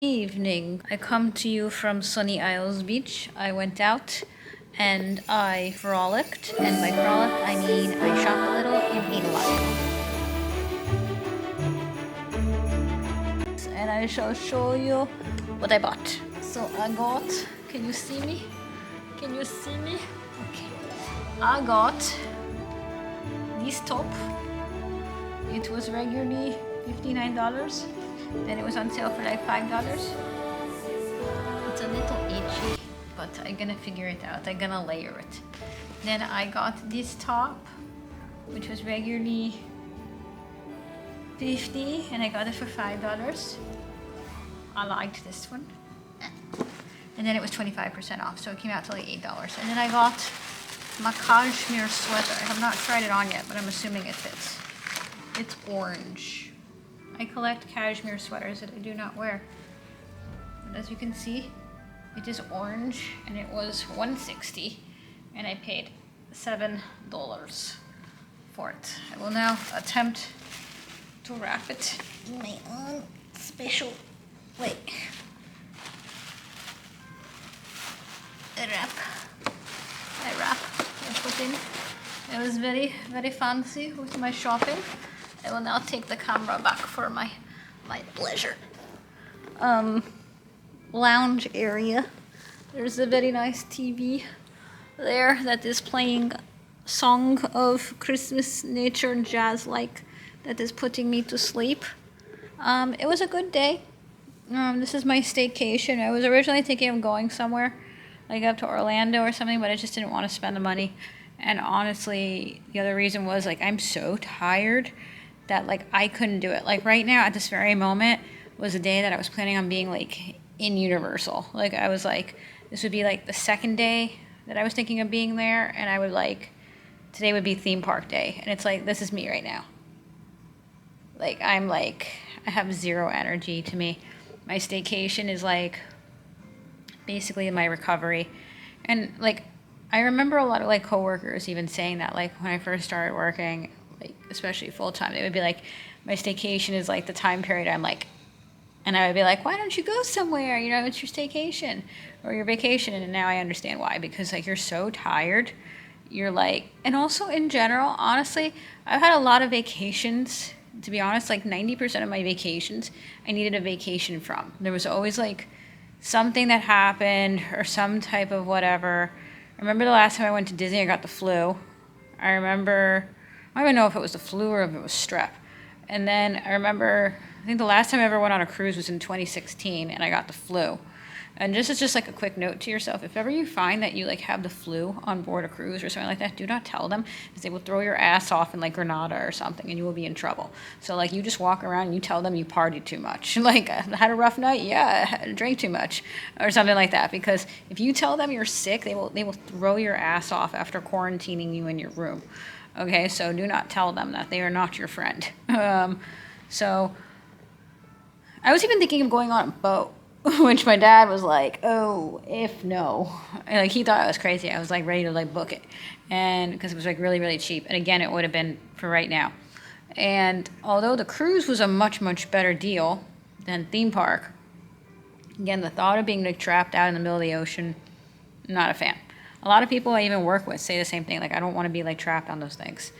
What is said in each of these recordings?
Evening. I come to you from Sunny Isles Beach. I went out and I frolicked, and by frolic I mean I shopped a little and ate a lot. And I shall show you what I bought. So I got, can you see me? Can you see me? Okay. I got this top. It was regularly $59. Then it was on sale for like $5. It's a little itchy, but I'm gonna figure it out. I'm gonna layer it. Then I got this top, which was regularly $50, and I got it for $5. I liked this one. And then it was 25% off, so it came out to like $8. And then I got my cashmere sweater. I have not tried it on yet, but I'm assuming it fits. It's orange. I collect cashmere sweaters that I do not wear. And as you can see, it is orange, and it was $160, and I paid $7 for it. I will now attempt to wrap it in my own special way. I put in. It was very, very fancy with my shopping. I will now take the camera back for my pleasure. Lounge area. There's a very nice TV there that is playing song of Christmas nature and jazz like that is putting me to sleep. It was a good day. This is my staycation. I was originally thinking of going somewhere, like up to Orlando or something, but I just didn't want to spend the money. And honestly, the other reason was like I'm so tired that like I couldn't do it. Like right now at this very moment was a day that I was planning on being like in Universal. Like I was like, this would be like the second day that I was thinking of being there, and I would like, today would be theme park day. And it's like, this is me right now. Like I'm like, I have zero energy to me. My staycation is like basically my recovery. And like, I remember a lot of like coworkers even saying that, like when I first started working, like especially full time, they would be like, my staycation is like the time period I'm like, and I would be like, why don't you go somewhere? You know, it's your staycation or your vacation. And now I understand why, because like you're so tired. You're like, and also in general, honestly, I've had a lot of vacations. To be honest, like 90% of my vacations, I needed a vacation from. There was always like something that happened or some type of whatever. I remember the last time I went to Disney, I got the flu. I remember, I don't even know if it was the flu or if it was strep. And then I remember, I think the last time I ever went on a cruise was in 2016, and I got the flu. And this is just like a quick note to yourself. If ever you find that you like have the flu on board a cruise or something like that, do not tell them, because they will throw your ass off in like Grenada or something, and you will be in trouble. So like you just walk around and you tell them you partied too much. Like, I had a rough night? Yeah, I drank too much or something like that. Because if you tell them you're sick, they will throw your ass off after quarantining you in your room. Okay, so do not tell them that. They are not your friend. So I was even thinking of going on a boat, which my dad was like, oh, if no. And, like, he thought I was crazy. I was like ready to like book it, and because it was like really, really cheap. And again, it would have been for right now. And although the cruise was a much, much better deal than theme park, again, the thought of being like trapped out in the middle of the ocean, not a fan. A lot of people I even work with say the same thing. Like, I don't want to be like trapped on those things.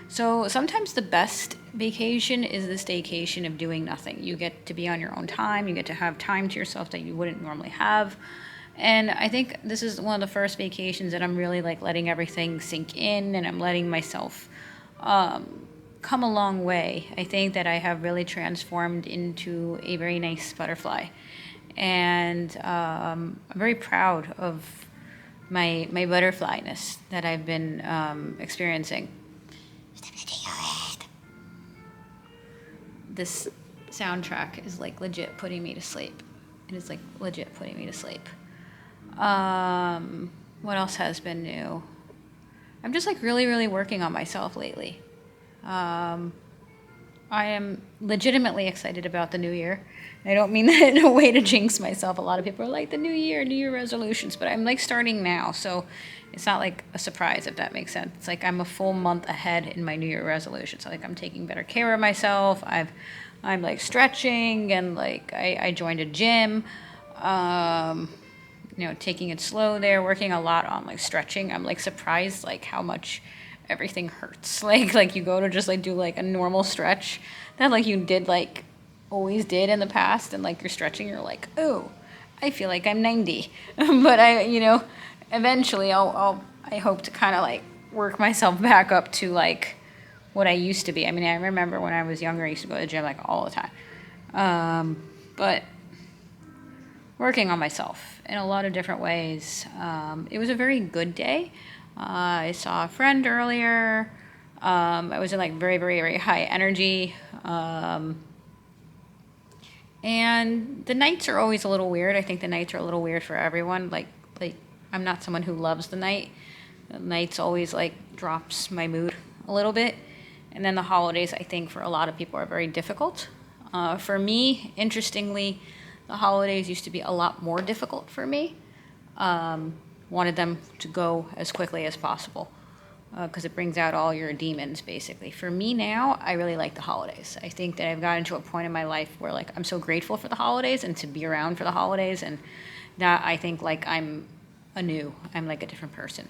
So sometimes the best vacation is the staycation of doing nothing. You get to be on your own time. You get to have time to yourself that you wouldn't normally have. And I think this is one of the first vacations that I'm really like letting everything sink in, and I'm letting myself come a long way. I think that I have really transformed into a very nice butterfly. And I'm very proud of my butterflyness that I've been experiencing. This soundtrack is like legit putting me to sleep. It is like legit putting me to sleep. What else has been new? I'm just like really, really working on myself lately. I am legitimately excited about the new year. I don't mean that in a way to jinx myself. A lot of people are like, the new year resolutions, but I'm like starting now, so it's not like a surprise, if that makes sense. It's like I'm a full month ahead in my new year resolution. So like I'm taking better care of myself. I've I'm like stretching and like I joined a gym, taking it slow there, working a lot on like stretching. I'm like surprised like how much everything hurts. Like you go to just like do like a normal stretch that like you did like always did in the past, and like you're stretching, you're like, oh, I feel like I'm 90. But eventually I hope to kind of like work myself back up to like what I used to be. I mean, I remember when I was younger, I used to go to the gym like all the time. But working on myself in a lot of different ways. It was a very good day. I saw a friend earlier. I was in like very, very, very high energy. And the nights are always a little weird. I think the nights are a little weird for everyone. Like I'm not someone who loves the night. The nights always like drops my mood a little bit. And then the holidays, I think, for a lot of people are very difficult. For me, interestingly, the holidays used to be a lot more difficult for me. Wanted them to go as quickly as possible because it brings out all your demons, basically. For me now, I really like the holidays. I think that I've gotten to a point in my life where like I'm so grateful for the holidays and to be around for the holidays, and that I think like I'm like a different person.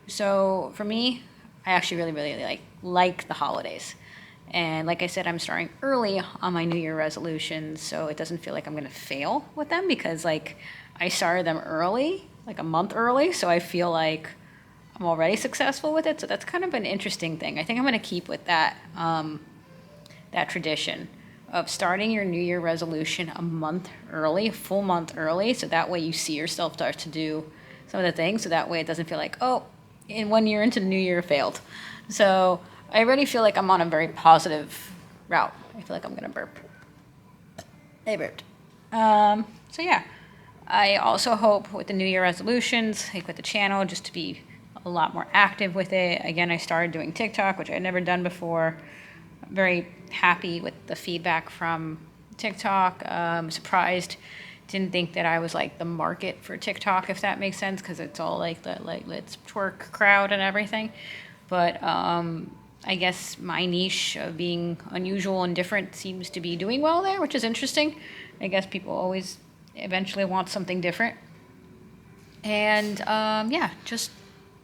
So for me, I actually really, really like the holidays. And like I said, I'm starting early on my New Year resolutions, so it doesn't feel like I'm going to fail with them because like I started them early, like a month early, so I feel like I'm already successful with it. So that's kind of an interesting thing. I think I'm going to keep with that that tradition of starting your New Year resolution a month early, a full month early, so that way you see yourself start to do some of the things, so that way it doesn't feel like, oh, in 1 year into the new year failed. So I already feel like I'm on a very positive route. I feel like I'm gonna burp. I burped. So yeah, I also hope with the New Year resolutions, like with the channel, just to be a lot more active with it. Again, I started doing TikTok, which I had never done before. I'm very happy with the feedback from TikTok. Surprised. Didn't think that I was like the market for TikTok, if that makes sense, because it's all like the like let's twerk crowd and everything. But I guess my niche of being unusual and different seems to be doing well there, which is interesting. I guess people always eventually want something different. And yeah, just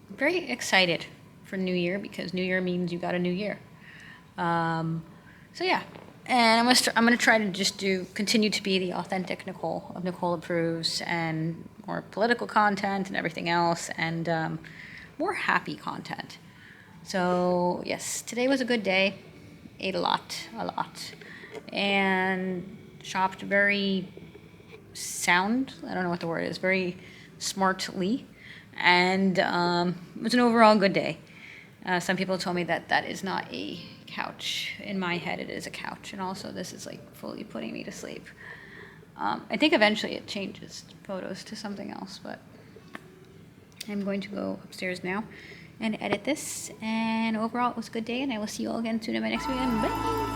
very excited for New Year because New Year means you got a new year. So yeah, and I'm gonna try to continue to be the authentic Nicole of Nicole Approves, and more political content and everything else, and more happy content. So yes, today was a good day. Ate a lot, and shopped very sound. I don't know what the word is. Very smartly, and it was an overall good day. Some people told me that that is not a couch. In my head, it is a couch, and also this is like fully putting me to sleep. I think eventually it changes photos to something else, but I'm going to go upstairs now and edit this. And overall, it was a good day, and I will see you all again soon in my next video. Bye!